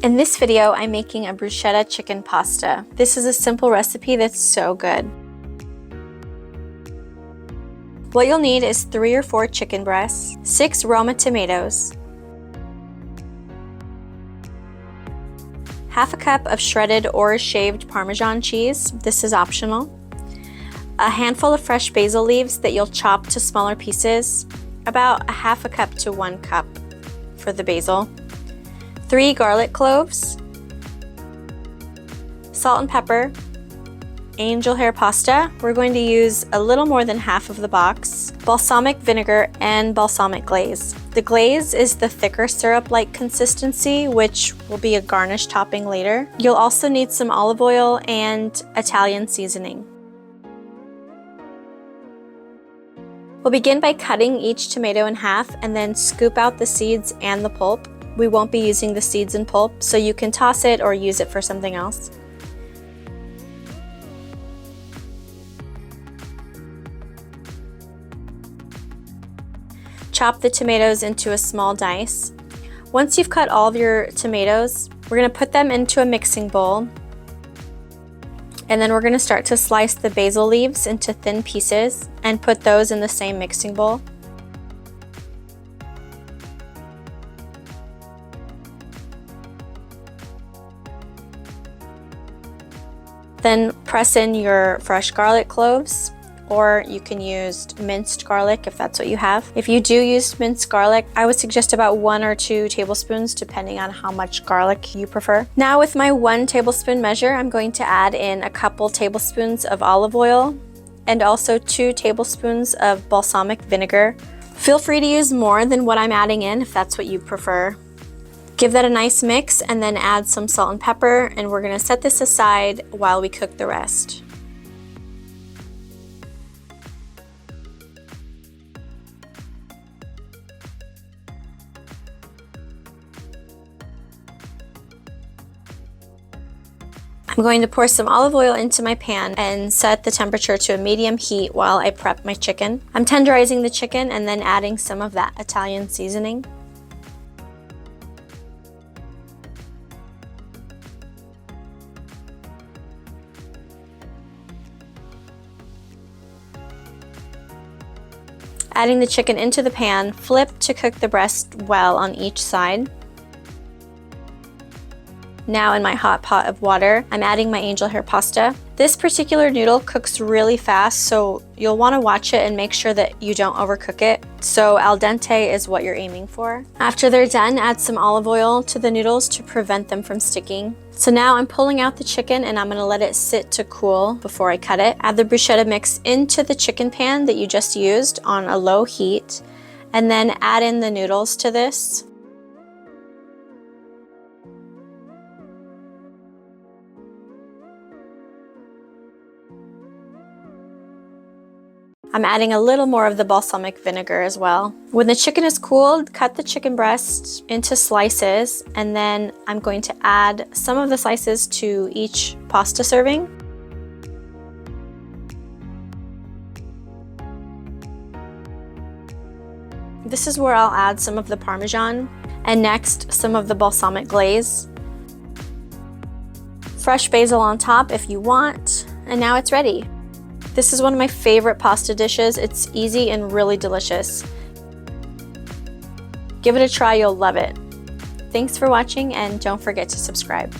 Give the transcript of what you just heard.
In this video, I'm making a bruschetta chicken pasta. This is a simple recipe that's so good. What you'll need is 3 or 4 chicken breasts, 6 Roma tomatoes, half a cup of shredded or shaved Parmesan cheese, this is optional, a handful of fresh basil leaves that you'll chop to smaller pieces, about a half a cup to 1 cup for the basil, 3 garlic cloves, salt and pepper, angel hair pasta. We're going to use a little more than half of the box, balsamic vinegar, and balsamic glaze. The glaze is the thicker syrup-like consistency, which will be a garnish topping later. You'll also need some olive oil and Italian seasoning. We'll begin by cutting each tomato in half and then scoop out the seeds and the pulp. We won't be using the seeds and pulp, so you can toss it or use it for something else. Chop the tomatoes into a small dice. Once you've cut all of your tomatoes, we're going to put them into a mixing bowl. And then we're going to start to slice the basil leaves into thin pieces and put those in the same mixing bowl. Then press in your fresh garlic cloves, or you can use minced garlic if that's what you have. If you do use minced garlic, I would suggest about 1 or 2 tablespoons depending on how much garlic you prefer. Now with my 1 tablespoon measure, I'm going to add in a couple tablespoons of olive oil and also 2 tablespoons of balsamic vinegar. Feel free to use more than what I'm adding in if that's what you prefer. Give that a nice mix and then add some salt and pepper, and we're going to set this aside while we cook the rest. I'm going to pour some olive oil into my pan and set the temperature to a medium heat while I prep my chicken. I'm tenderizing the chicken and then adding some of that Italian seasoning. Adding the chicken into the pan, flip to cook the breast well on each side. Now in my hot pot of water, I'm adding my angel hair pasta. This particular noodle cooks really fast, so you'll want to watch it and make sure that you don't overcook it. So al dente is what you're aiming for. After they're done, add some olive oil to the noodles to prevent them from sticking. So now I'm pulling out the chicken and I'm going to let it sit to cool before I cut it. Add the bruschetta mix into the chicken pan that you just used on a low heat, and then add in the noodles to this. I'm adding a little more of the balsamic vinegar as well. When the chicken is cooled, cut the chicken breast into slices, and then I'm going to add some of the slices to each pasta serving. This is where I'll add some of the Parmesan, and next some of the balsamic glaze. Fresh basil on top if you want, and now it's ready. This is one of my favorite pasta dishes. It's easy and really delicious. Give it a try, you'll love it. Thanks for watching, and don't forget to subscribe.